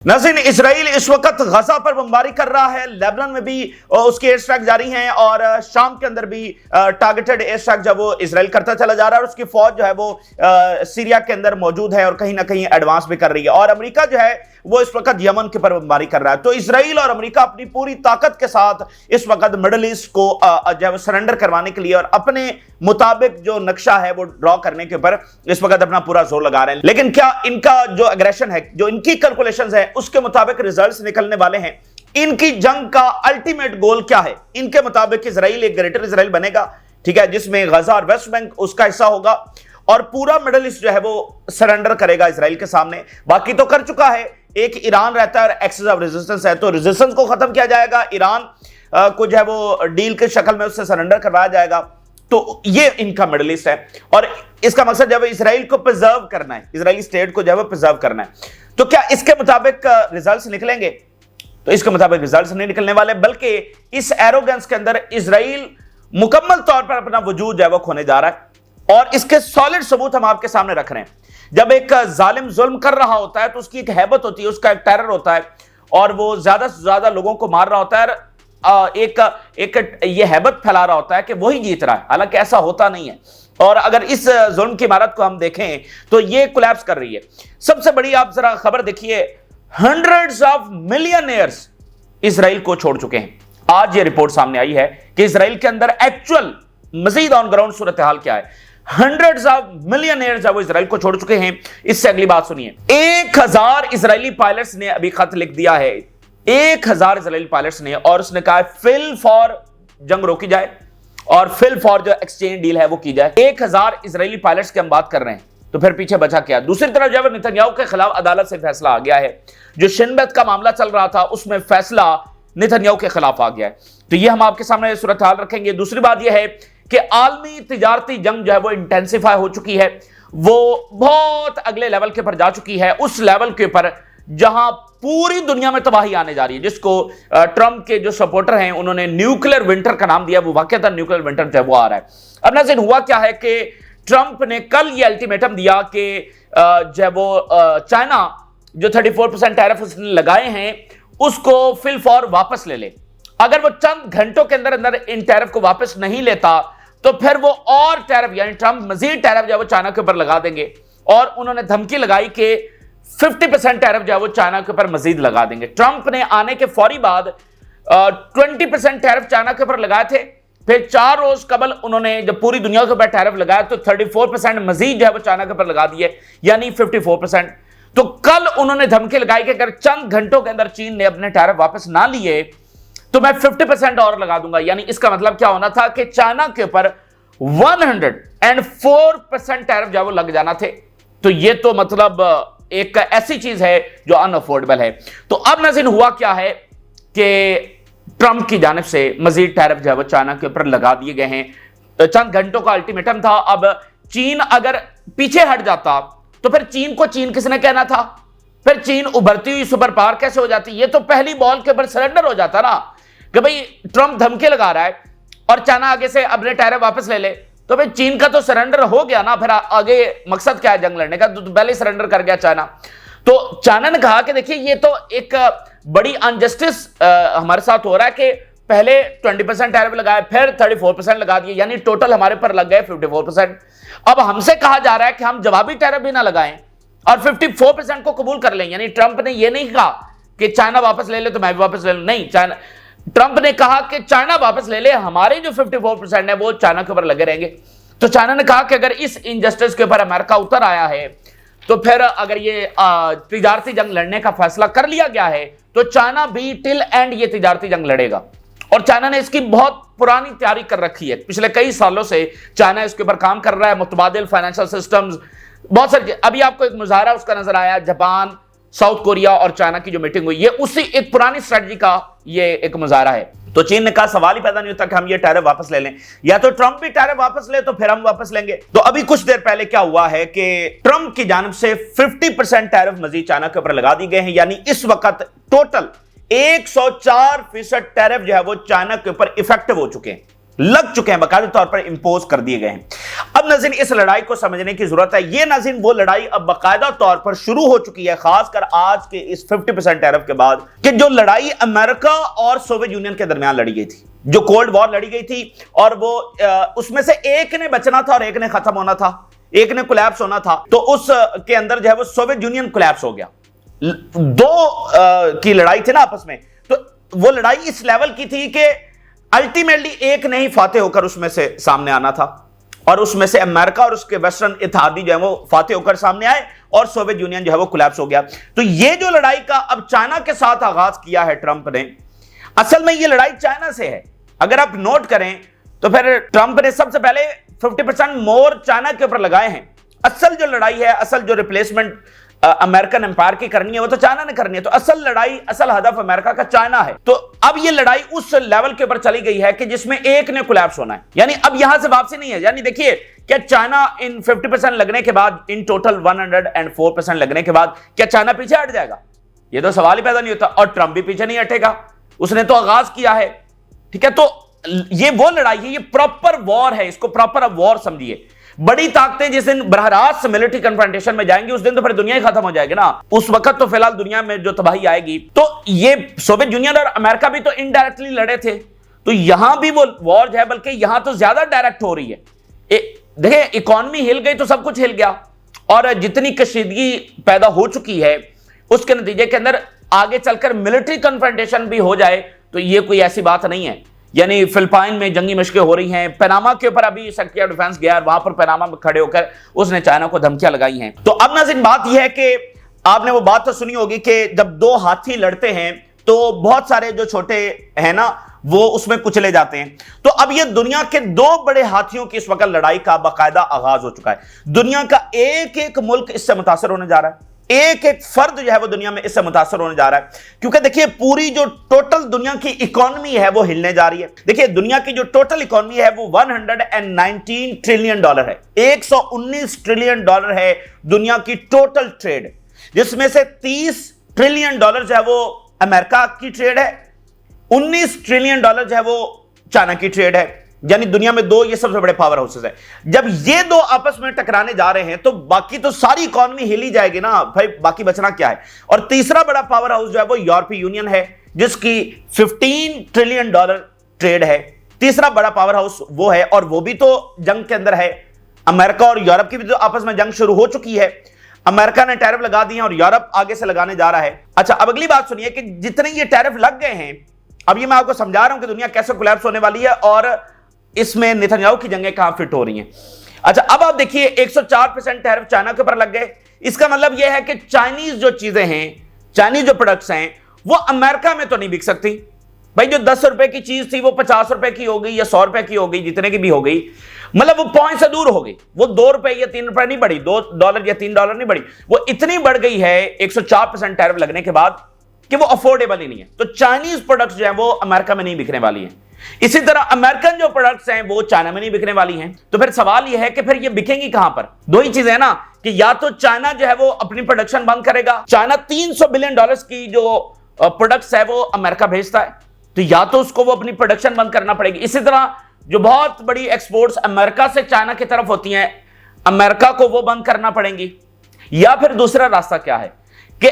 नाज़रीन, इसराइल इस वक्त गजा पर बमबारी कर रहा है। लेबनान में भी उसके एयर स्ट्राइक जारी हैं और शाम के अंदर भी टारगेटेड एयर स्ट्राइक जब वो इसराइल करता चला जा रहा है और उसकी फौज जो है वो सीरिया के अंदर मौजूद है और कहीं ना कहीं एडवांस भी कर रही है। और अमेरिका जो है वो इस वक्त यमन के ऊपर बमबारी कर रहा है। तो इसराइल और अमेरिका अपनी पूरी ताकत के साथ इस वक्त मिडिल ईस्ट को जो है सरेंडर करवाने के लिए और अपने मुताबिक जो नक्शा है वो ड्रॉ करने के ऊपर इस वक्त अपना पूरा जोर लगा रहे हैं। लेकिन क्या इनका जो एग्रेशन है, जो इनकी कैलकुलेशंस है, उसके मुताबिक रिजल्ट्स निकलने वाले हैं? इनकी जंग का अल्टीमेट गोल क्या है? इनके मुताबिक इसराइल एक ग्रेटर इसराइल बनेगा, ठीक है, जिसमें गजा और वेस्ट बैंक उसका हिस्सा होगा और पूरा मिडिल ईस्ट जो है वो सरेंडर करेगा इसराइल के सामने। बाकी तो कर चुका है। एक ईरान रहता है और एक्सेस ऑफ रेजिस्टेंस है, तो रेजिस्टेंस को खत्म किया जाएगा। ईरान को जो है वो डील के शक्ल में उससे सरेंडर करवाया जाएगा। तो ये इनका मिडिल ईस्ट है और इसका मकसद जब इसराइल को प्रिजर्व करना है, इसराइली स्टेट को जब प्रिजर्व करना है। तो क्या इसके मुताबिक रिजल्ट्स निकलेंगे? तो इसके मुताबिक रिजल्ट्स नहीं निकलने वाले, बल्कि इस एरोगेंस के अंदर इसराइल मुकम्मल तौर पर अपना वजूद जो है वो खोने जा रहा है। और इसके सॉलिड सबूत हम आपके सामने रख रहे हैं। जब एक जालिम जुल्म कर रहा होता है तो उसकी एक हैबत होती है, उसका एक टेरर होता है और वो ज्यादा से ज्यादा लोगों को मार रहा होता है, एक ये हैबत फैला रहा होता है कि वही जीत रहा है। हालांकि ऐसा होता नहीं है। और अगर इस जुल्म की इमारत को हम देखें तो ये कोलैप्स कर रही है। सबसे बड़ी आप जरा खबर देखिए, हंड्रेड्स ऑफ मिलियनेयर्स इसराइल को छोड़ चुके हैं। आज ये रिपोर्ट सामने आई है कि इसराइल के अंदर एक्चुअल मजीद ऑन ग्राउंड सूरत हाल क्या है। हंड्रेड्स ऑफ मिलियनेयर्स वो इसराइल को छोड़ चुके हैं। इससे अगली बात सुनिए, 1000 इजरायली पायलट्स ने अभी खत लिख दिया है, 1000 इजरायली पायलट्स ने, और उसने कहा फिल फॉर जंग रोकी जाए और फिल फॉर जो एक्सचेंज डील है वो की जाए। 1000 इजरायली पायलट्स की हम बात कर रहे हैं, तो फिर पीछे बचा क्या? दूसरी तरफ जब नेतन्याहू के खिलाफ अदालत से फैसला आ गया है, जो शिन बेत का मामला चल रहा था उसमें फैसला नेतन्याहू के खिलाफ आ गया है। तो ये हम आपके सामने सूरत हाल रखेंगे। दूसरी बात यह है कि आलमी तिजारती जंग जो है वो इंटेंसिफाई हो चुकी है, वो बहुत अगले लेवल के ऊपर जा चुकी है, उस लेवल के ऊपर जहां पूरी दुनिया में तबाही आने जा रही है, जिसको ट्रंप के जो सपोर्टर हैं उन्होंने न्यूक्लियर विंटर का नाम दिया। वो वाकई न्यूक्लियर विंटर जो है वो आ रहा है। अब नाज़रीन, हुआ क्या है कि ट्रंप ने कल ये अल्टीमेटम दिया कि जो है वो चाइना जो 34% टैरिफ उसने लगाए हैं उसको फिल फॉर वापस ले ले। अगर वो चंद घंटों के अंदर अंदर इन टैरिफ को वापस नहीं लेता तो फिर वो और टैरिफ, यानी ट्रंप मजीद टैरिफ जो है वो चाइना के ऊपर लगा देंगे। और उन्होंने धमकी लगाई कि 50% टैरिफ जो है वो चाइना के ऊपर मजीद लगा देंगे। ट्रंप ने आने के फौरी बाद 20% टैरिफ चाइना के ऊपर लगाए थे। फिर 4 रोज कबल उन्होंने जब पूरी दुनिया के ऊपर टैरिफ लगाया तो 34% मजीद जो है वो चाइना के ऊपर लगा दिए, यानी 54%। तो कल उन्होंने धमकी लगाई कि अगर चंद घंटों के अंदर चीन ने अपने टैरिफ वापस ना लिए तो मैं 50% और लगा दूंगा। यानी इसका मतलब क्या होना था कि चाइना के ऊपर 104% टैरिफ जो है वो लग जाना थे। तो ये तो मतलब एक ऐसी चीज है जो अनअफोर्डेबल है। तो अब नाज़रीन, हुआ क्या है कि ट्रंप की जानिब से मजीद टैरिफ जो है वो चाइना के ऊपर लगा दिए गए हैं। तो चंद घंटों का अल्टीमेटम था। अब चीन अगर पीछे हट जाता तो फिर चीन को चीन किसने कहना था? फिर चीन उभरती हुई सुपर पावर कैसे हो जाती? ये तो पहली बॉल के ऊपर सरेंडर हो जाता ना कि भाई ट्रंप धमकी लगा रहा है और चाइना आगे से अपने टैरिफ वापस ले ले, तो भाई चीन का तो सरेंडर हो गया ना। फिर आगे मकसद क्या है जंग लड़ने का? तो पहले सरेंडर कर गया चाइना। तो चाइना ने कहा कि देखिए ये तो एक बड़ी अनजस्टिस हमारे साथ हो रहा है कि पहले 20% टैरिफ लगाए, फिर 34% लगा दिए, यानी टोटल हमारे पर लग गए 54%। अब हमसे कहा जा रहा है कि हम जवाबी टैरिफ भी ना लगाएं और 54% को कबूल कर लें। यानी ट्रंप ने यह नहीं कहा कि चाइना वापस ले ले तो मैं भी वापस ले लूं, नहीं, ट्रंप ने कहा कि चाइना वापस ले ले, हमारे जो 54% है वो चाइना के ऊपर लगे रहेंगे। तो चाइना ने कहा कि अगर इस इनजस्टिस के ऊपर अमेरिका उतर आया है तो फिर अगर ये तिजारती जंग लड़ने का फैसला कर लिया गया है तो चाइना भी टिल एंड ये तिजारती जंग लड़ेगा। और चाइना ने इसकी बहुत पुरानी तैयारी कर रखी है, पिछले कई सालों से चाइना इसके ऊपर काम कर रहा है। मुतबादिल फाइनेंशियल सिस्टम्स, बहुत सारी। अभी आपको एक मुजाहरा उसका नजर आया, जापान, साउथ कोरिया और चाइना की जो मीटिंग हुई, ये उसी एक पुरानी स्ट्रेटजी का ये एक मुजाहरा है। तो चीन ने कहा सवाल ही पैदा नहीं होता कि हम ये टैरिफ वापस ले लें, या तो ट्रंप भी टैरिफ वापस ले तो फिर हम वापस लेंगे। तो अभी कुछ देर पहले क्या हुआ है कि ट्रंप की जानिब से 50% टैरिफ मजीद चाइना के ऊपर लगा दी गए हैं। यानी इस वक्त टोटल 104% टैरिफ जो है वो चाइना के ऊपर इफेक्टिव हो चुके हैं। लग चुके हैं, बाकायदा तौर पर इंपोज कर दिए गए हैं। अब नाज़रीन इस लड़ाई को समझने की जरूरत है। ये नाज़रीन वो लड़ाई अब बाकायदा तौर पर शुरू हो चुकी है, खासकर आज के इस 50% टैरिफ के बाद, कि जो लड़ाई अमेरिका और सोवियत यूनियन के दरमियान लड़ी गई थी, जो कोल्ड वॉर लड़ी गई थी, और वो उसमें से एक ने बचना था और एक ने खत्म होना था, एक ने कोलैप्स होना था, तो उस के अंदर जो है वो सोवियत यूनियन कोलैप्स हो गया। दो की लड़ाई थी ना आपस में, तो वो लड़ाई इस लेवल की थी कि अल्टीमेटली एक ने ही फातेह होकर उसमें से सामने आना था, और उसमें से अमेरिका और उसके वेस्टर्न इत्तेहादी जो है वो फातेह होकर सामने आए और सोवियत यूनियन जो है वो कोलैप्स हो गया। तो ये जो लड़ाई का अब चाइना के साथ आगाज किया है ट्रंप ने, असल में ये लड़ाई चाइना से है। अगर आप नोट करें तो फिर ट्रंप ने सबसे पहले 50% मोर चाइना के ऊपर लगाए हैं। असल जो लड़ाई है, असल जो रिप्लेसमेंट अमेरिकन एम्पायर की करनी है वो तो चाइना ने करनी है। तो असल लड़ाई, असल हदफ अमेरिका का चाइना है। तो अब ये लड़ाई उस लेवल के ऊपर चली गई है कि जिसमें एक ने कोलैप्स होना है, यानी अब यहां से वापसी नहीं है। यानी देखिए क्या चाइना इन 50% लगने के बाद, इन टोटल 104% लगने के बाद, क्या चाइना पीछे हट जाएगा? ये तो सवाल ही पैदा नहीं होता। और ट्रंप भी पीछे नहीं हटेगा, उसने तो आगाज किया है। ठीक है, तो ये वो लड़ाई है, ये प्रॉपर वॉर है, इसको प्रॉपर अब वॉर समझिए। बड़ी ताकतें जिस दिन बरह रास्त मिलिट्री कन्फ्रंटेशन में जाएंगी उस दिन तो फिर दुनिया ही खत्म हो जाएगी ना। उस वक्त तो फिलहाल दुनिया में जो तबाही आएगी, तो ये सोवियत यूनियन और अमेरिका भी तो इनडायरेक्टली लड़े थे, तो यहां भी वो वॉर है, बल्कि यहां तो ज्यादा डायरेक्ट हो रही है। देखिए इकोनॉमी हिल गई तो सब कुछ हिल गया, और जितनी कशीदगी पैदा हो चुकी है उसके नतीजे के अंदर आगे चलकर मिलिट्री कन्फ्रंटेशन भी हो जाए तो ये कोई ऐसी बात नहीं है। यानी फिलिपाइन में जंगी मशकें हो रही हैं, पनामा के ऊपर अभी सेक्रेटरी ऑफ डिफेंस गया, वहां पर पनामा में खड़े होकर उसने चाइना को धमकियां लगाई हैं। तो अब नाज़रीन बात यह है कि आपने वो बात तो सुनी होगी कि जब दो हाथी लड़ते हैं तो बहुत सारे जो छोटे हैं ना वो उसमें कुचले जाते हैं। तो अब ये दुनिया के दो बड़े हाथियों की इस वक्त लड़ाई का बाकायदा आगाज हो चुका है। दुनिया का एक एक मुल्क इससे मुतासर होने जा रहा है, एक एक फर्द जो है वो दुनिया में इससे मुतासर होने जा रहा है, क्योंकि देखिए पूरी जो टोटल दुनिया की इकोनॉमी है वो हिलने जा रही है। देखिए दुनिया की जो टोटल इकोनॉमी है वो 119 ट्रिलियन डॉलर है, 119 ट्रिलियन डॉलर है दुनिया की टोटल ट्रेड, जिसमें से 30 ट्रिलियन डॉलर जो है वो अमेरिका की ट्रेड है, 19 ट्रिलियन डॉलर जो है वो चाइना की ट्रेड है। यानी दुनिया में दो ये सबसे बड़े पावर हाउसेस है। जब ये दो आपस में टकराने जा रहे हैं तो बाकी तो सारी इकोनॉमी हिली जाएगी ना भाई, बाकी बचना क्या है। और तीसरा बड़ा पावर हाउस जो है वो यूरोपीय यूनियन है, जिसकी 15 ट्रिलियन डॉलर ट्रेड है। तीसरा बड़ा पावर हाउस वो है, और वो भी तो जंग के अंदर है। अमेरिका और यूरोप की भी तो आपस में जंग शुरू हो चुकी है। अमेरिका ने टैरिफ लगा दिए और यूरोप आगे से लगाने जा रहा है। अच्छा, अब अगली बात सुनिए कि जितने ये टैरिफ लग गए हैं, अब ये मैं आपको समझा रहा हूं कि दुनिया कैसे कोलैप्स होने वाली है और इसमें नेतन्याहू की जंगें कहां फिट हो रही हैं। अच्छा, अब आप देखिए 104% टैरिफ चाइना के ऊपर लग गए। इसका मतलब यह है कि चाइनीज जो चीजें हैं, चाइनीज जो प्रोडक्ट्स हैं, वो अमेरिका में तो नहीं बिक सकती। भाई जो 10 रुपए की चीज थी वो 50 रुपए की हो गई या 100 रुपए की हो गई, जितने की भी हो गई, मतलब वो पॉइंट से दूर हो गई। वो 2 रुपए या 3 रुपए नहीं बढ़ी, $2 या $3 नहीं बढ़ी, वो इतनी बढ़ गई है 104% टैरिफ लगने के बाद कि वो अफोर्डेबल ही नहीं है। तो चाइनीज प्रोडक्ट्स जो है वो अमेरिका में नहीं बिकने वाली हैं। इसी तरह अमेरिकन जो प्रोडक्ट्स हैं वो चाइना में नहीं बिकने वाली हैं। तो फिर सवाल यह है कि फिर ये बिकेंगी कहां पर? दो ही चीजें है ना, कि या तो चाइना जो है वो अपनी प्रोडक्शन बंद करेगा। चाइना $300 बिलियन की जो प्रोडक्ट्स है वो अमेरिका भेजता है, तो या तो उसको वो अपनी प्रोडक्शन बंद करना पड़ेगी। इसी तरह जो बहुत बड़ी एक्सपोर्ट्स अमेरिका से चाइना की तरफ होती हैं, अमेरिका को वो बंद करना पड़ेंगी। या फिर दूसरा रास्ता क्या है कि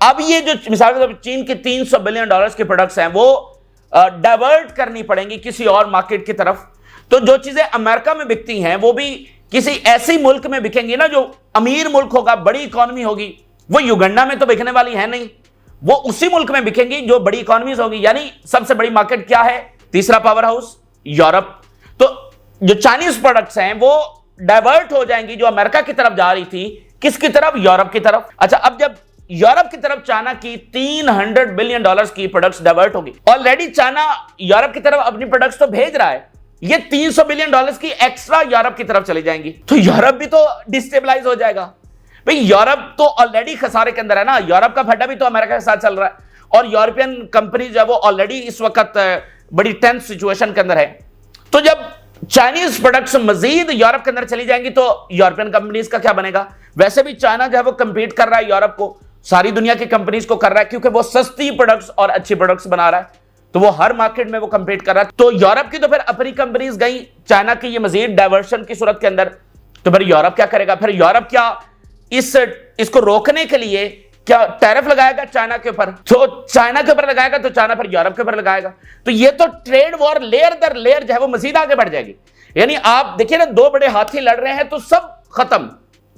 अब ये जो मिसाल के तौर पर चीन के $300 बिलियन की प्रोडक्ट्स हैं वो डाइवर्ट करनी पड़ेंगी किसी और मार्केट की तरफ। तो जो चीजें अमेरिका में बिकती हैं वो भी किसी ऐसी मुल्क में बिकेंगी ना जो अमीर मुल्क होगा, बड़ी इकोनॉमी होगी। वो युगांडा में तो बिकने वाली है नहीं, वो उसी मुल्क में बिकेंगी जो बड़ी इकोनॉमीज होगी। यानी सबसे बड़ी मार्केट क्या है? तीसरा पावर हाउस यूरोप। तो जो चाइनीज प्रोडक्ट्स हैं वो डाइवर्ट हो जाएंगी, जो अमेरिका की तरफ जा रही थी, किसकी तरफ? यूरोप की तरफ। अच्छा, अब जब यूरोप की तरफ चाइना की $300 बिलियन की प्रोडक्ट्स डाइवर्ट होगी, ऑलरेडी चाइना यूरोप की तरफ अपनी प्रोडक्ट्स तो भेज रहा है, ये $300 बिलियन की एक्स्ट्रा यूरोप की तरफ चली जाएंगी, तो यूरोप भी तो डिस्टेबलाइज हो जाएगा। भाई यूरोप तो ऑलरेडी खसारे के अंदर है ना, यूरोप का फड्डा भी तो अमेरिका के साथ चल रहा है, और यूरोपियन कंपनी जो है वो ऑलरेडी इस वक्त बड़ी टेंस सिचुएशन के अंदर है। तो जब चाइनीज प्रोडक्ट्स मजीद यूरोप के अंदर चली जाएंगी तो यूरोपियन कंपनीज का क्या बनेगा? वैसे भी चाइना जो है वो कंपीट कर रहा है यूरोप को, सारी दुनिया की कंपनीज को कर रहा है, क्योंकि वो सस्ती प्रोडक्ट्स और अच्छी प्रोडक्ट्स बना रहा है। तो वो हर मार्केट में वो कंपीट कर रहा है। तो यूरोप की तो फिर अपनी कंपनीज गई चाइना की ये मजीद डायवर्शन की सूरत के अंदर, तो फिर यूरोप क्या करेगा? फिर यूरोप क्या इसको रोकने के लिए क्या टैरिफ लगाएगा चाइना के ऊपर? तो चाइना के ऊपर लगाएगा तो चाइना फिर यूरोप के ऊपर लगाएगा। तो ये तो ट्रेड वॉर लेयर दर लेयर जो है वो मजीद आगे बढ़ जाएगी। यानी आप देखिए ना, दो बड़े हाथी लड़ रहे हैं तो सब खत्म,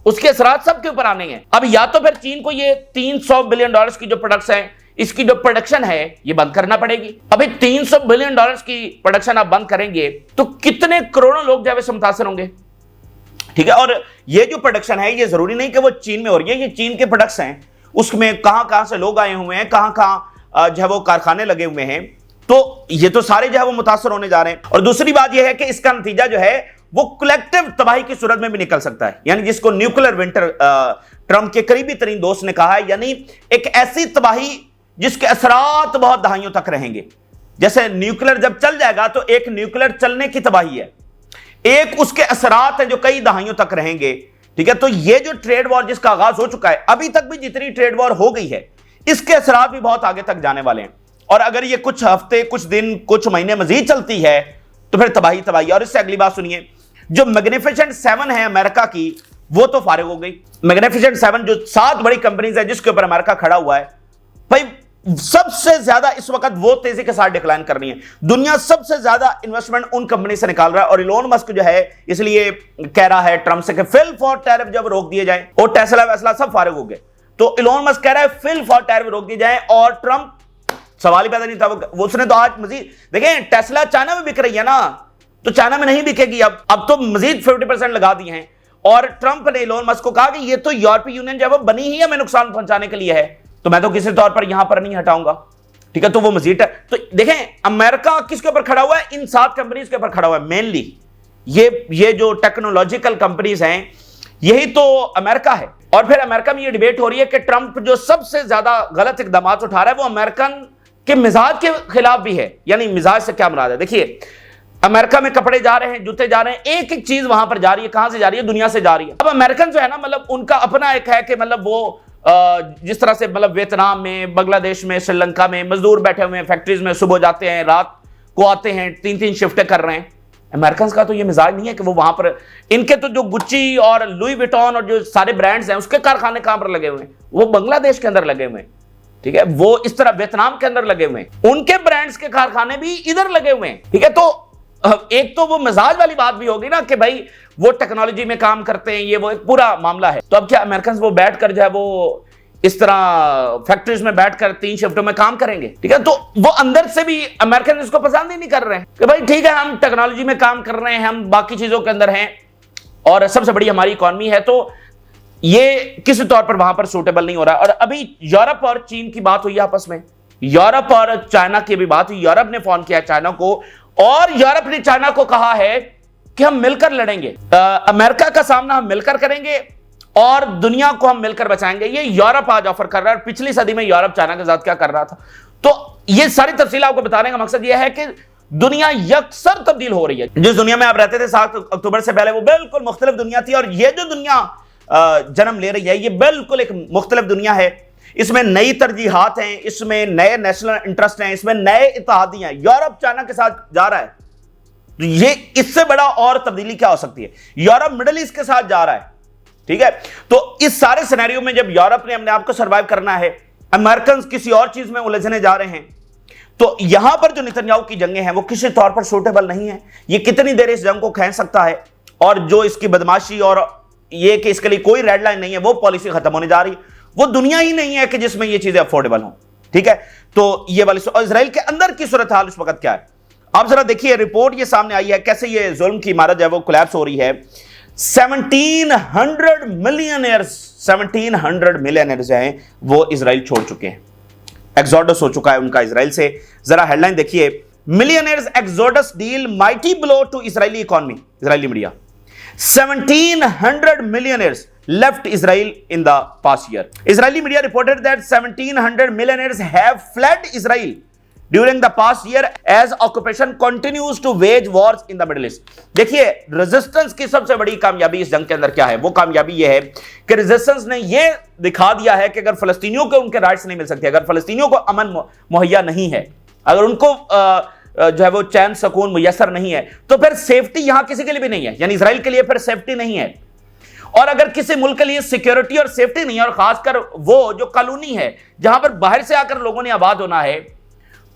उसके असरात सबके ऊपर आने हैं। अब या तो फिर चीन को ये $300 बिलियन की जो प्रोडक्ट्स हैं, इसकी जो प्रोडक्शन है ये बंद करना पड़ेगी। अभी $300 बिलियन की प्रोडक्शन आप बंद करेंगे तो कितने करोड़ों लोग जो है मुतासर होंगे, ठीक है। और ये जो प्रोडक्शन है ये जरूरी नहीं कि वो चीन में हो रही है, ये चीन के प्रोडक्ट्स हैं, उसमें कहां कहां से लोग आए हुए हैं, कहां कहां जो है वो कारखाने लगे हुए हैं, तो ये तो सारे जो है वो मुतासर होने जा रहे हैं। और दूसरी बात यह है कि इसका नतीजा जो है वो कलेक्टिव तबाही की सूरत में भी निकल सकता है, यानी जिसको न्यूक्लियर विंटर ट्रंप के करीबी तरीन दोस्त ने कहा है, यानी एक ऐसी तबाही जिसके असरात बहुत दहाइयों तक रहेंगे। जैसे न्यूक्लियर जब चल जाएगा तो एक न्यूक्लियर चलने की तबाही है, एक उसके असरात हैं जो कई दहाइयों तक रहेंगे, ठीक है। तो ये जो ट्रेड वॉर जिसका आगाज हो चुका है, अभी तक भी जितनी ट्रेड वॉर हो गई है इसके असरात भी बहुत आगे तक जाने वाले हैं। और अगर ये कुछ हफ्ते, कुछ दिन, कुछ महीने मजीद चलती है तो फिर तबाही तबाही। और इससे अगली बात सुनिए, जो मैग्निफिसेंट 7 है अमेरिका की, वो तो फारिग हो गई। मैग्निफिसेंट 7 जो 7 बड़ी कंपनीज है जिसके ऊपर अमेरिका खड़ा हुआ है, भाई सबसे ज्यादा इस वक्त वो तेजी के साथ डिक्लाइन कर रही है। दुनिया सबसे ज्यादा इन्वेस्टमेंट उन कंपनी से निकाल रहा है। और इलोन मस्क जो है इसलिए कह रहा है ट्रंप से कि फिल फॉर टैरिफ जब रोक दिए जाए, और टेस्ला वैसला सब फारिग हो गए, तो इलोन मस्क कह रहा है फिल फॉर टैरिफ रोक दिए जाए, और ट्रंप सवाल ही पैदा नहीं था। वो उसने तो आज मजीद देखें, टेस्ला चाइना में बिक रही है ना, तो चाइना में नहीं बिकेगी अब तो मजीद 50% लगा दिए हैं। और ट्रंप ने इलोन मस्क को कहा कि ये तो यूरोपीय यूनियन जो है वो बनी ही हमें नुकसान पहुंचाने के लिए है, तो मैं तो किसी तौर पर यहां पर नहीं हटाऊंगा, ठीक है। तो वो मजीद है। तो देखें अमेरिका किसके ऊपर खड़ा हुआ है? इन 7 कंपनीज के ऊपर खड़ा हुआ है मेनली। ये जो टेक्नोलॉजिकल कंपनीज हैं यही तो अमेरिका है। और फिर अमेरिका में ये डिबेट हो रही है कि ट्रंप जो सबसे ज्यादा गलत इकदाम उठा रहा है वो अमेरिकन के मिजाज के खिलाफ भी है। यानी मिजाज से क्या मुराद है? देखिए अमेरिका में कपड़े जा रहे हैं, जूते जा रहे हैं, एक एक चीज वहां पर जा रही है। कहां से जा रही है? दुनिया से जा रही है। अब अमेरिकन जो है ना, मतलब उनका अपना एक है कि मतलब वो जिस तरह से मतलब वियतनाम में, बांग्लादेश में, श्रीलंका में मजदूर बैठे हुए हैं फैक्ट्रीज में, सुबह जाते हैं रात को आते हैं, 3-3 शिफ्टें कर रहे हैं। अमेरिकन का तो ये मिजाज नहीं है कि वो वहां पर, इनके तो जो गुच्ची और लुई विटॉन और जो सारे ब्रांड्स हैं उसके कारखाने कहां पर लगे हुए हैं? वो बांग्लादेश के अंदर लगे हुए हैं, ठीक है। वो इस तरह वियतनाम के अंदर लगे हुए हैं, उनके ब्रांड्स के कारखाने भी इधर लगे हुए हैं, ठीक है। तो एक तो वो मिजाज वाली बात भी होगी ना कि भाई वो टेक्नोलॉजी में काम करते हैं, ये वो एक पूरा मामला है। तो अब क्या अमेरिकन वो बैठकर जो है वो इस तरह फैक्ट्रीज में बैठकर 3 शिफ्टों में काम करेंगे, ठीक है। तो वो अंदर से भी अमेरिकन इसको पसंद ही नहीं कर रहे हैं कि भाई ठीक है हम टेक्नोलॉजी में काम कर रहे हैं, हम बाकी चीजों के अंदर हैं और सबसे बड़ी हमारी इकॉनमी है, तो ये किसी तौर पर वहां पर सूटेबल नहीं हो रहा। और अभी यूरोप और चीन की बात हुई आपस में, यूरोप और चाइना की भी बात हुई। यूरोप ने फोन किया चाइना को और यूरोप ने चाइना को कहा है कि हम मिलकर लड़ेंगे, अमेरिका का सामना हम मिलकर करेंगे और दुनिया को हम मिलकर बचाएंगे। ये यूरोप आज ऑफर कर रहा है। पिछली सदी में यूरोप चाइना के साथ क्या कर रहा था? तो ये सारी तफसील आपको बताने का मकसद यह है कि दुनिया यकसर तब्दील हो रही है। जिस दुनिया में आप रहते थे 7 अक्टूबर से पहले वो बिल्कुल मुख्तलिफ दुनिया थी, और ये जो दुनिया जन्म ले रही है ये बिल्कुल एक मुख्तलिफ दुनिया है। इसमें नई तरजीहात हैं, इसमें नए नेशनल इंटरेस्ट हैं, इसमें नए इत्तेहादी हैं। यूरोप चाइना के साथ जा रहा है, तो ये इससे बड़ा और तब्दीली क्या हो सकती है? यूरोप मिडिल ईस्ट के साथ जा रहा है, ठीक है। तो इस सारे सिनेरियो में जब यूरोप ने अपने आप को सर्वाइव करना है, अमेरिकन किसी और चीज में उलझने जा रहे हैं, तो यहां पर जो नेतन्याहू की जंगें हैं वो किसी तौर पर सूटेबल नहीं है। ये कितनी देर इस जंग को खींच सकता है, और जो इसकी बदमाशी और ये कि इसके लिए कोई रेड लाइन नहीं है, वो पॉलिसी खत्म होने जा रही है। वो दुनिया ही नहीं है कि जिसमें ये चीजें अफोर्डेबल हों, ठीक है। तो ये वाली इजराइल के अंदर की सूरत हाल इस वक्त क्या है, आप जरा देखिए। रिपोर्ट ये सामने आई है कैसे ये जुल्म की इमारत जो है वो कोलैप्स हो रही है। 1700 मिलियनर्स हैं वो इजराइल छोड़ चुके हैं, एक्सोडस हो चुका है उनका इजराइल से। जरा हेडलाइन देखिए, millionaires exodus deal mighty blow to Israeli economy. Israeli media, 1700 millionaires left Israel in the past year. Israeli media reported that 1700 millionaires have fled Israel during the past year as occupation continues to wage wars in the Middle East. देखिए resistance की सबसे बड़ी कामयाबी इस जंग के अंदर क्या है? वो कामयाबी ये है कि रेजिस्टेंस ने ये दिखा दिया है कि अगर फलस्तीनियों को उनके राइट्स नहीं मिल सकते, अगर फलस्तीनियों को अमन मुहैया नहीं है, अगर उनको जो है वो चैन सुकून मुयसर नहीं है, तो फिर सेफ्टी यहां किसी के लिए भी नहीं है, यानी इजराइल के लिए फिर सेफ्टी नहीं है। और अगर किसी मुल्क के लिए सिक्योरिटी और सेफ्टी नहीं है, और खासकर वो जो कॉलोनी है जहां पर बाहर से आकर लोगों ने आबाद होना है,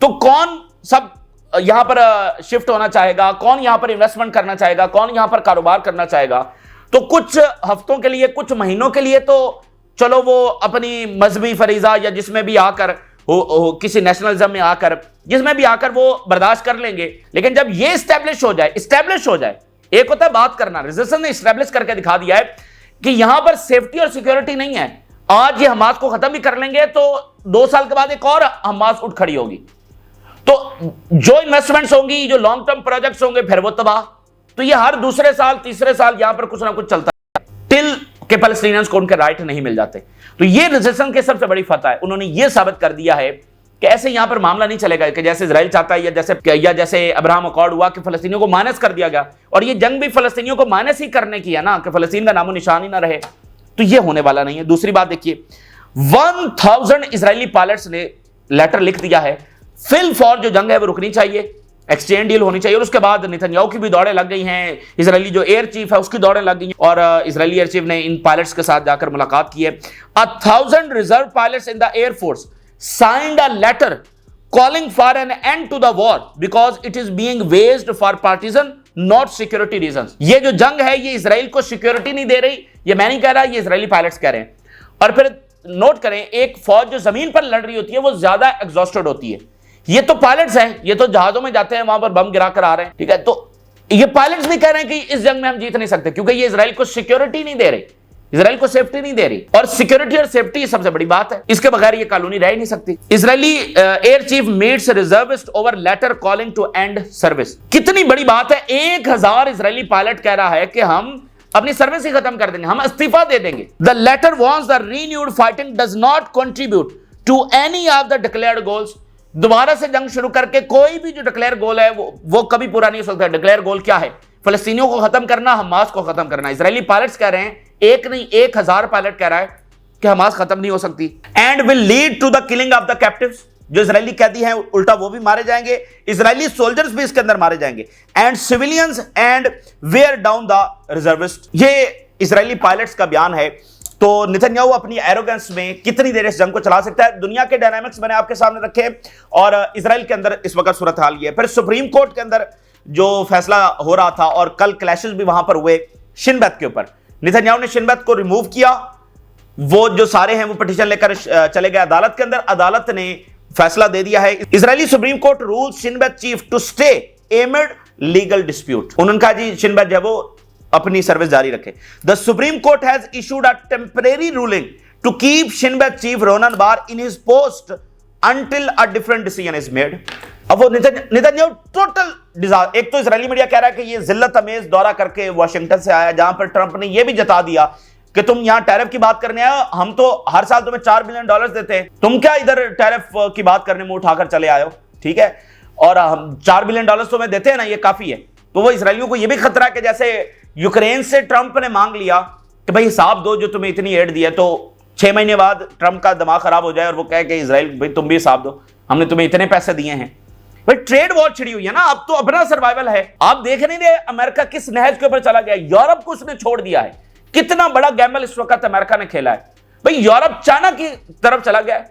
तो कौन सब यहां पर शिफ्ट होना चाहेगा, कौन यहां पर इन्वेस्टमेंट करना चाहेगा, कौन यहां पर कारोबार करना चाहेगा। तो कुछ हफ्तों के लिए, कुछ महीनों के लिए तो चलो वो अपनी मजहबी फरीजा या जिसमें भी आकर किसी नेशनलिज्म में आकर, जिसमें भी आकर वो बर्दाश्त कर लेंगे। लेकिन जब ये इस्टेब्लिश हो जाए, एक होता है बात करना, रेजिस्टेंस ने इस्टेब्लिश करके दिखा दिया है कि यहां पर सेफ्टी और सिक्योरिटी नहीं है। आज ये हमास को खत्म भी कर लेंगे तो 2 साल के बाद एक और हमास उठ खड़ी होगी। तो जो इन्वेस्टमेंट्स होंगी, जो लॉन्ग टर्म प्रोजेक्ट्स होंगे, फिर वो तबाह। तो ये हर दूसरे साल, तीसरे साल यहां पर कुछ ना कुछ चलता है टिल के पैलेस्टीनियंस को उनके राइट नहीं मिल जाते। तो ये रेजिस्टेंस की सबसे बड़ी फतह है। उन्होंने ये साबित कर दिया है कि ऐसे यहां पर मामला नहीं चलेगा कि जैसे इजराइल चाहता है या जैसे अब्राहम अकॉर्ड हुआ कि फलस्तीनियों को माइनस कर दिया गया, और ये जंग भी फलस्तीनियों को माइनस ही करने की है ना, कि फलस्तीन का नामो निशान ही ना रहे। तो ये होने वाला नहीं है। दूसरी बात देखिए, 1000 इजरायली पायलट्स ने लेटर लिख दिया है, फिल फॉर जो जंग है वो रुकनी चाहिए, एक्सचेंज डील होनी चाहिए। और उसके बाद नेतन्याहू की भी दौड़ें लग गई हैं, इजरायली जो एयर चीफ है उसकी दौड़ें लग गई हैं, और इजरायली एयर चीफ ने इन पायलट्स के साथ जाकर मुलाकात की है। 1000 reserve pilots in the air force signed a letter calling for an end to the war because it is being waged for partisan not security reasons। ये जो जंग है ये इजराइल को सिक्योरिटी नहीं दे रही, ये मैं नहीं कह रहा, ये इजरायली पायलट्स कह रहे हैं। और फिर नोट करें, एक फौज जो जमीन पर लड़ रही होती है वो ज्यादा एग्जॉस्टेड होती है। ये तो पायलट्स हैं, ये तो जहाजों में जाते हैं, वहां पर बम गिरा कर आ रहे हैं, ठीक है। तो ये पायलट्स भी कह रहे हैं कि इस जंग में हम जीत नहीं सकते, क्योंकि ये इजराइल को सिक्योरिटी नहीं दे रही, इजराइल को सेफ्टी नहीं दे रही। और सिक्योरिटी और सेफ्टी सबसे बड़ी बात है, इसके बगैर ये कॉलोनी रह ही नहीं सकती। Israeli air chief meets reservist over letter calling to end service. कितनी बड़ी बात है, 1000 इजरायली पायलट कह रहा है कि हम अपनी सर्विस ही खत्म कर देंगे, हम इस्तीफा दे देंगे। The letter wants the renewed fighting does not contribute to any of the declared goals. दोबारा से जंग शुरू करके कोई भी जो डिक्लेयर गोल है वो कभी पूरा नहीं हो सकता। डिक्लेयर गोल क्या है? फलस्तीनियों को खत्म करना, हमास को खत्म करना। इजरायली पायलट्स कह रहे हैं, एक नहीं 1000 पायलट कह रहा है कि हमास खत्म नहीं हो सकती। And will lead to the killing of the captives. जो इजरायली कैदी हैं उल्टा वो भी मारे जाएंगे, इजरायली सोल्जर्स भी इसके अंदर मारे जाएंगे, and civilians and wear down the reservist. ये इजरायली पायलट्स का बयान है। तो नेतन्याहू अपनी एरोगेंस में कितनी देर इस जंग को चला सकता है? दुनिया के डायनामिक्स मैंने आपके सामने रखे, और इजराइल के अंदर इस वक्त सूरत हाल ये है। फिर सुप्रीम कोर्ट के अंदर जो फैसला हो रहा था, और कल क्लैशेस भी वहां पर हुए शिन बेत के ऊपर। नेतन्याहू ने शिन बेत को रिमूव किया, वो जो सारे हैं वो पिटीशन लेकर चले गए अदालत के अंदर। अदालत ने फैसला दे दिया है, Israeli supreme court rules Shin Bet chief to stay amid legal dispute. उन्होंने कहा जी शिन बेत जो है वो अपनी सर्विस जारी रखे। The supreme court has issued a temporary ruling to keep Shin Bet chief Ronen Bar in his post until a different decision is made. अब वो नेतन्याहू टोटल डिजास्टर। एक तो इजरायली मीडिया कह रहा है कि ये जिल्लत अमेज दौरा करके वाशिंगटन से आया, जहां पर ट्रंप ने यह भी जता दिया कि तुम यहां टैरिफ की बात करने आए, हम तो हर साल तुम्हें $4 बिलियन देते हैं, तुम क्या इधर टैरिफ की बात करने में उठाकर चले आए हो, ठीक है। और हम $4 बिलियन तुम्हें देते हैं ना, ये काफी है। तो वो इसराइलियों को यह भी खतरा है कि जैसे यूक्रेन से ट्रंप ने मांग लिया कि भाई हिसाब दो, जो तुम्हें इतनी एड दी है, तो 6 महीने बाद ट्रंप का दिमाग खराब हो जाए और वो कहे कि इजराइल भाई तुम भी हिसाब दो, हमने तुम्हें इतने पैसे दिए हैं। भाई ट्रेड वॉर छिड़ी हुई है ना, अब तो अपना सर्वाइवल है। आप देख नहीं रहे अमेरिका किस नहज के ऊपर चला गया, यूरोप को उसने छोड़ दिया है। कितना बड़ा गैम्बल इस वक्त अमेरिका ने खेला है। भाई यूरोप चाइना की तरफ चला गया,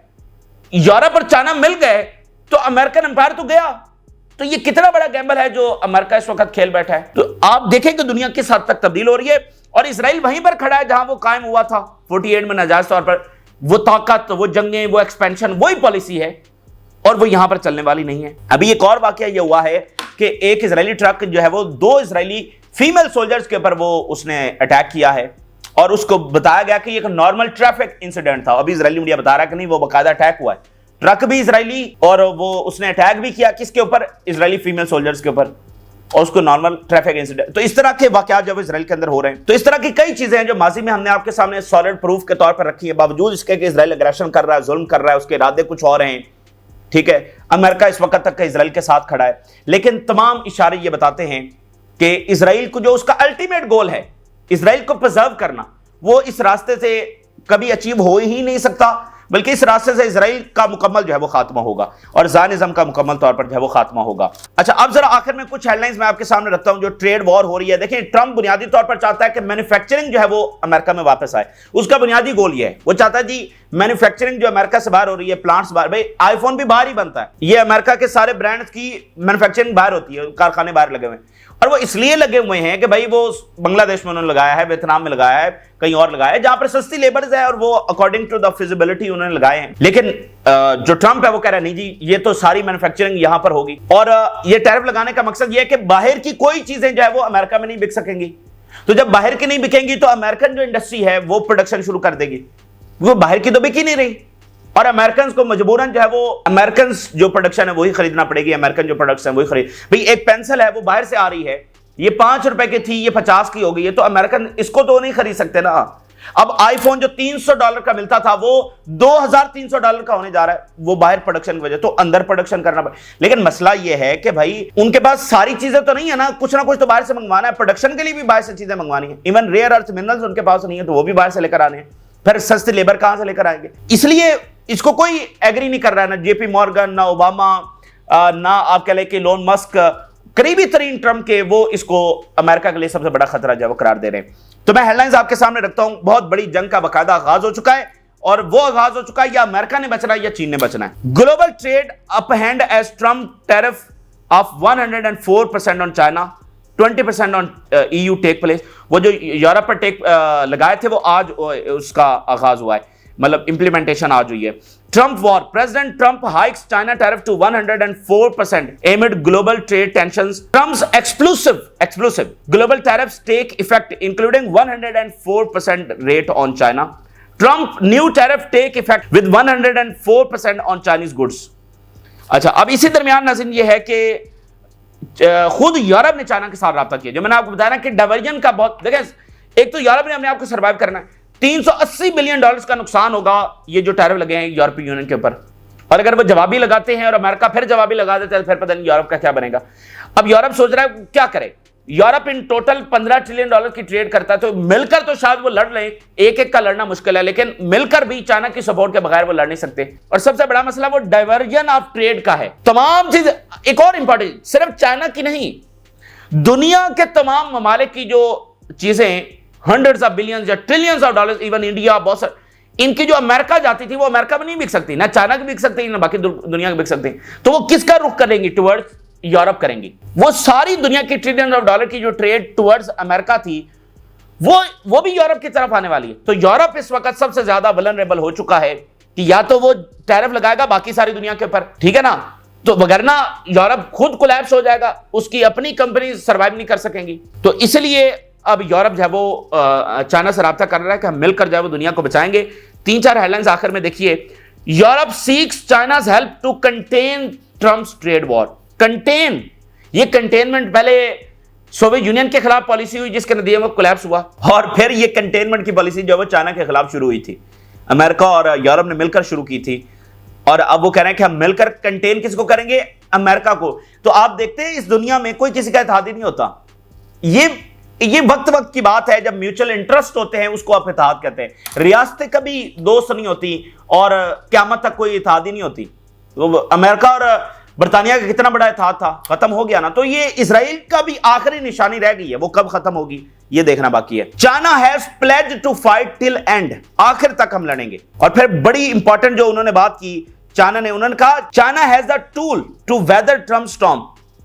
यूरोप और चाइना मिल गए तो अमेरिकन एम्पायर तो गया। तो ये कितना बड़ा गैम्बल है जो अमेरिका इस वक्त खेल बैठा है। तो आप देखें कि दुनिया किस हद तक तब्दील हो रही है, और इसराइल वहीं पर खड़ा है जहां वो कायम हुआ था 48 में नाजायज तौर पर। वो ताकत, वो जंगें, वो एक्सपेंशन, वही पॉलिसी है, और वो यहां पर चलने वाली नहीं है। अभी एक और वाकया ये हुआ है कि एक इजरायली ट्रक जो है वो 2 इजरायली फीमेल सोल्जर्स के ऊपर वो उसने अटैक किया है, और उसको बताया गया कि एक नॉर्मल ट्रैफिक इंसिडेंट था। अभी इजरायली मीडिया बता रहा है कि नहीं, वो बाकायदा अटैक हुआ है, ट्रक भी इजरायली, और वो उसने अटैक भी किया किसके ऊपर? इजरायली फीमेल सोल्जर्स के ऊपर, और उसको नॉर्मल ट्रैफिक इंसिडेंट। तो इस तरह के वाकयात जब इजराइल के अंदर हो रहे हैं, तो इस तरह की कई चीजें हैं जो माजी में हमने आपके सामने सॉलिड प्रूफ के तौर पर रखी है, बावजूद इसके कि इजराइल अग्रेशन कर रहा है, जुल्म कर रहा है, उसके इरादे कुछ और हैं, ठीक है। अमेरिका इस वक्त तक इजराइल के साथ खड़ा है, लेकिन तमाम इशारे ये बताते हैं कि इजराइल को जो उसका अल्टीमेट गोल है, इजराइल को प्रिजर्व करना, वो इस रास्ते से कभी अचीव हो ही नहीं सकता। बल्कि इस रास्ते से इजराइल का मुकम्मल जो है वो खात्मा होगा और ज़ायनिज़्म का मुकम्मल तौर पर जो है वो खात्मा होगा। अच्छा, अब जरा आखिर में कुछ हेडलाइंस मैं आपके सामने रखता हूं जो ट्रेड वॉर हो रही है। देखिए, ट्रंप बुनियादी तौर पर चाहता है कि मैन्युफैक्चरिंग जो है वो अमेरिका में वापस आए। उसका बुनियादी गोल ये है, वो चाहता है जी मैन्युफैक्चरिंग जो अमेरिका से बाहर हो रही है, प्लांट्स बाहर, भाई आईफोन भी बाहर ही बनता है, ये अमेरिका के सारे ब्रांड्स की मैन्युफैक्चरिंग बाहर होती है, कारखाने बाहर लगे हुए हैं। और वो इसलिए लगे हुए हैं कि भाई वो बांग्लादेश में उन्होंने लगाया है, वियतनाम में लगाया है, कहीं और लगाया है जहां पर सस्ती लेबर्स है, और वो अकॉर्डिंग टू द फिजिबिलिटी उन्होंने लगाए हैं। लेकिन जो ट्रंप है वो कह रहा है नहीं जी, ये तो सारी मैन्युफैक्चरिंग यहां पर होगी, और ये टैरिफ लगाने का मकसद ये है कि बाहर की कोई चीजें जो है वो अमेरिका में नहीं बिक सकेंगी। तो जब बाहर की नहीं बिकेंगी तो अमेरिकन जो इंडस्ट्री है वो प्रोडक्शन शुरू कर देगी, वो बाहर की तो बिक ही नहीं रही, और अमेरिकन को मजबूरन जो है वो अमेरिकन जो प्रोडक्शन है वही खरीदना पड़ेगी, अमेरिकन जो प्रोडक्शन है वही खरीद। भाई एक पेंसिल है वो बाहर से आ रही है, ये 5 रुपए की थी, ये 50 की हो गई है, तो अमेरिकन इसको तो नहीं खरीद सकते ना। अब आईफोन जो $300 का मिलता था वो $2300 का होने जा रहा है, वो बाहर प्रोडक्शन की वजह, तो अंदर प्रोडक्शन करना पड़े। लेकिन मसला ये है कि भाई उनके पास सारी चीजें तो नहीं है ना कुछ तो बाहर से मंगवाना है, प्रोडक्शन के लिए भी बाहर से चीजें मंगवानी है। इवन रेयर अर्थ मिनरल्स उनके पास नहीं है तो वो भी बाहर से लेकर आने हैं, फिर सस्ती लेबर कहां से लेकर आएंगे। इसलिए इसको कोई एग्री नहीं कर रहा है, ना जेपी मॉर्गन, ना ओबामा, ना आप कह लें कि लोन मस्क, करीबी तरीन ट्रंप के, वो इसको अमेरिका के लिए सबसे बड़ा खतरा जो वो करार दे रहे हैं। तो मैं हेडलाइंस आपके सामने रखता हूं, बहुत बड़ी जंग का बाकायदा आगाज हो चुका है, और वो आगाज हो चुका है, या अमेरिका ने बचना है या चीन ने बचना है। Global trade upended as Trump tariff of 104% on China, 20% on EU take place. वो जो यूरोप पर टेक लगाए थे वो आज उसका आगाज हुआ है, मतलब इंप्लीमेंटेशन आज हुई है। Trump war, president Trump hikes China tariff to 104% amid global trade tensions. Trump's explosive global tariffs take effect, including 104% rate on China. Trump new tariff take effect with 104% on Chinese goods. अच्छा, अब इसी दरमियान नाज़रीन ये है कि खुद Europe ने चाइना के साथ राब्ता किया। जो मैंने आपको बताया ना कि डाइवर्जन का बहुत, देखिए एक तो यूरोप ने अपने आप को सर्वाइव करना है, $380 बिलियन का नुकसान होगा ये जो टैरिफ लगे हैं यूरोपीय यूनियन के ऊपर, और अगर वो जवाबी लगाते हैं और अमेरिका फिर जवाबी लगा देता है तो फिर पता नहीं यूरोप का क्या बनेगा। अब यूरोप सोच रहा है क्या करे, यूरोप इन टोटल $15 ट्रिलियन की ट्रेड करता है, तो मिलकर तो शायद वो लड़ लें, एक एक का लड़ना मुश्किल है, लेकिन मिलकर भी चाइना की सपोर्ट के बगैर वो लड़ नहीं सकते। और सबसे बड़ा मसला वो डाइवर्जन ऑफ ट्रेड का है। तमाम चीज, एक और इंपॉर्टेंट, सिर्फ चाइना की नहीं, दुनिया के तमाम ममालिक की जो चीजें हंड्रेड्स ऑफ बिलियंस या trillions of dollars, even India, बहुत सारे, इनकी जो अमेरिका जाती थी वो अमेरिका में नहीं बिक सकती, ना चाइना की बिक सकती, ना बाकी दुनिया की बिक सकती। तो वो किसका रुख करेंगी? टुवर्ड्स यूरोप करेंगी। वो सारी दुनिया की ट्रिलियन ऑफ डॉलर की जो ट्रेड टुवर्ड्स अमेरिका थी वो भी यूरोप की तरफ आने वाली है। तो यूरोप इस वक्त सबसे ज्यादा वल्नरेबल हो चुका है कि या तो वो टैरिफ लगाएगा बाकी सारी दुनिया के ऊपर, ठीक है ना, तो वगरना यूरोप खुद कोलैप्स हो जाएगा, उसकी अपनी कंपनी सर्वाइव नहीं कर सकेंगी। तो इसलिए अब यूरोप जो है वो चाइना से राब्ता कर रहा है कि हम मिलकर जो है वो दुनिया को बचाएंगे। 3-4 हेडलाइंस आखिर में देखिए। Europe seeks China's help to contain Trump's trade war. Contain, ये कंटेनमेंट पहले सोवियत यूनियन के खिलाफ पॉलिसी हुई जिसके नतीजे में कोलैप्स हुआ, और फिर ये कंटेनमेंट की पॉलिसी जो है वो चाइना के खिलाफ शुरू हुई थी, अमेरिका और यूरोप ने मिलकर शुरू की थी, और अब वो कह रहे हैं कि हम मिलकर कंटेन किसको करेंगे? अमेरिका को। तो आप देखते हैं इस दुनिया में कोई किसी का इत्तेहादी नहीं होता। ये वक्त की बात है, जब म्यूचुअल इंटरेस्ट होते हैं उसको आप इत्तेहाद कहते हैं। रियासतें कभी दोस्त नहीं होती और क़यामत तक कोई इत्तेहादी नहीं होती। तो अमेरिका और बरतानिया का कितना बड़ा इत्तेहाद था, खत्म हो गया ना। तो ये इजराइल का भी आखिरी निशानी रह गई है, वो कब खत्म होगी ये देखना बाकी है। China has pledged to fight till end, आखिर तक हम लड़ेंगे। और फिर बड़ी इंपॉर्टेंट जो उन्होंने बात की चाइना ने, उन्होंने कहा China has the tool to weather Trump storm,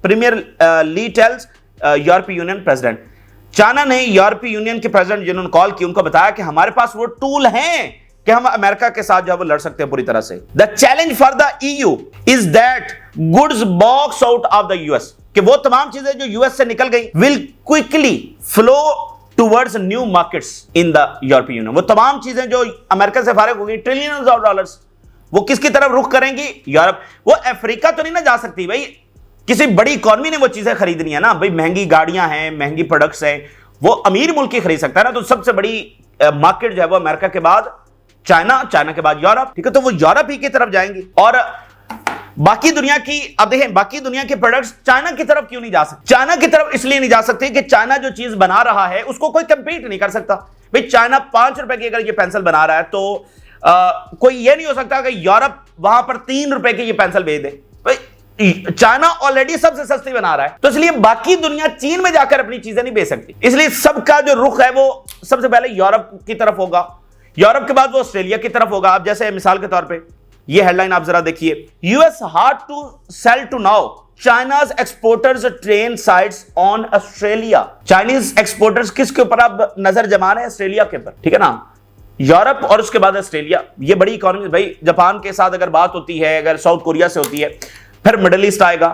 premier Li tells European Union president. China ने यूरोपीय यूनियन के प्रेसिडेंट जिन्होंने कॉल की उनको बताया कि हमारे पास वो टूल हैं कि हम अमेरिका के साथ जो है वो लड़ सकते हैं पूरी तरह से। The challenge for the EU is that goods box out of the US, कि वो तमाम चीजें जो US से निकल गई will quickly flow towards new markets in the यूरोपीय यूनियन। वो तमाम चीजें जो अमेरिका से फारिग हो गई, ट्रिलियंस ऑफ डॉलर्स, वो किसकी तरफ रुख करेंगी? यूरोप। वो अफ्रीका तो नहीं ना जा सकती भाई, किसी बड़ी इकॉनमी ने वो चीजें खरीदनी है ना भाई, महंगी गाड़ियां हैं, महंगी प्रोडक्ट्स हैं, वो अमीर मुल्क ही खरीद सकता है ना। तो सबसे बड़ी मार्केट जो है वो अमेरिका के बाद चाइना, चाइना के बाद यूरोप, ठीक है। तो वो यूरोप ही की तरफ जाएंगी, और बाकी दुनिया की, अब देखें बाकी दुनिया के प्रोडक्ट्स चाइना की तरफ क्यों नहीं जा सकते? चाइना की तरफ इसलिए नहीं जा सकते कि चाइना जो चीज बना रहा है उसको कोई कंपीट नहीं कर सकता भाई। चाइना 5 रुपए की अगर ये पेंसिल बना रहा है तो कोई ये नहीं हो सकता कि यूरोप वहां पर 3 रुपए की ये पेंसिल भेज दे। चाइना ऑलरेडी सबसे सस्ती बना रहा है, तो इसलिए बाकी दुनिया चीन में जाकर अपनी चीजें नहीं बेच सकती। इसलिए सबका जो रुख है वो सबसे पहले यूरोप की तरफ होगा, यूरोप के बाद वो ऑस्ट्रेलिया की तरफ होगा। आप जैसे मिसाल के तौर पे ये हेडलाइन आप जरा देखिए, US hard to sell to now, China's exporters train sights on Australia. Chinese exporters किसके ऊपर आप नजर जमा रहे हैं? ऑस्ट्रेलिया के ऊपर, ठीक है ना। यूरोप और उसके बाद ऑस्ट्रेलिया, ये बड़ी इकोनॉमी। भाई जापान के साथ अगर बात होती है, अगर साउथ कोरिया से होती है, फिर मिडिल ईस्ट आएगा,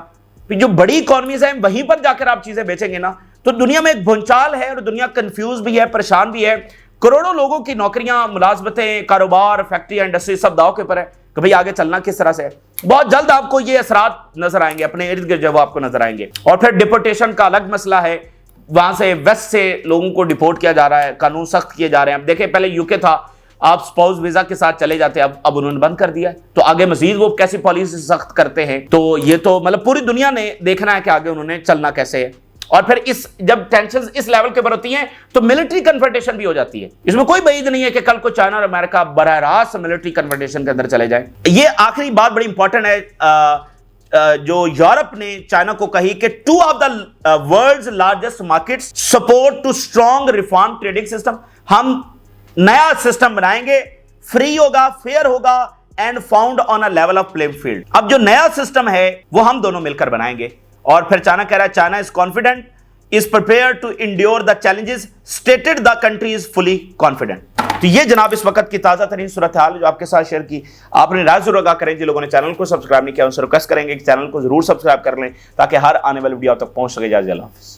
फिर जो बड़ी इकोनॉमीज हैं वहीं पर जाकर आप चीजें बेचेंगे ना, तो दुनिया में एक भूचाल है और दुनिया कंफ्यूज भी है, परेशान भी है। करोड़ों लोगों की नौकरियां, मुलाजमतें, कारोबार, फैक्ट्री, इंडस्ट्री सब दांव के ऊपर है कि भाई आगे चलना किस तरह से है। बहुत जल्द आपको ये असरात नजर आएंगे अपने इर्द गिर्द, जब आपको नजर आएंगे। और फिर डिपोर्टेशन का अलग मसला है, वहां से वेस्ट से लोगों को डिपोर्ट किया जा रहा है, कानून सख्त किए जा रहे हैं। अब देखें, पहले यूके था, आप स्पाउस वीजा के साथ चले जाते, अब उन्होंने बंद कर दिया है, तो आगे मजीद वो कैसी पॉलिसी सख्त करते हैं। तो ये तो मतलब पूरी दुनिया ने देखना है कि आगे उन्होंने चलना कैसे है। और फिर जब टेंशन इस लेवल के ऊपर होती हैं तो मिलिट्री कन्फ्रंटेशन भी हो जाती है। इसमें कोई बईद नहीं है कि कल को चाइना और अमेरिका बराह रास्त मिलिट्री कन्फ्रंटेशन के अंदर चले जाए। ये आखिरी बात बड़ी इंपॉर्टेंट है जो यूरोप ने चाइना को कही कि 2 of the world's largest markets support to strong reform trading system. हम नया सिस्टम बनाएंगे, फ्री होगा, फेयर होगा and found on a level of playing field. अब जो नया सिस्टम है वो हम दोनों मिलकर बनाएंगे। और फिर चाइना कह रहा है, China is confident, is prepare to endure the challenges, stated the country is fully confident. तो ये जनाब इस वक्त की ताजा तरीन सूरत हाल जो आपके साथ शेयर की। आपने राय जरूर आगाह करें। जिन लोगों ने चैनल को सब्सक्राइब नहीं किया उनसे रिक्वेस्ट करेंगे कि चैनल को जरूर सब्सक्राइब कर लें ताकि हर आने वाली वीडियो तक पहुंच सके। अल्लाह हाफिज़।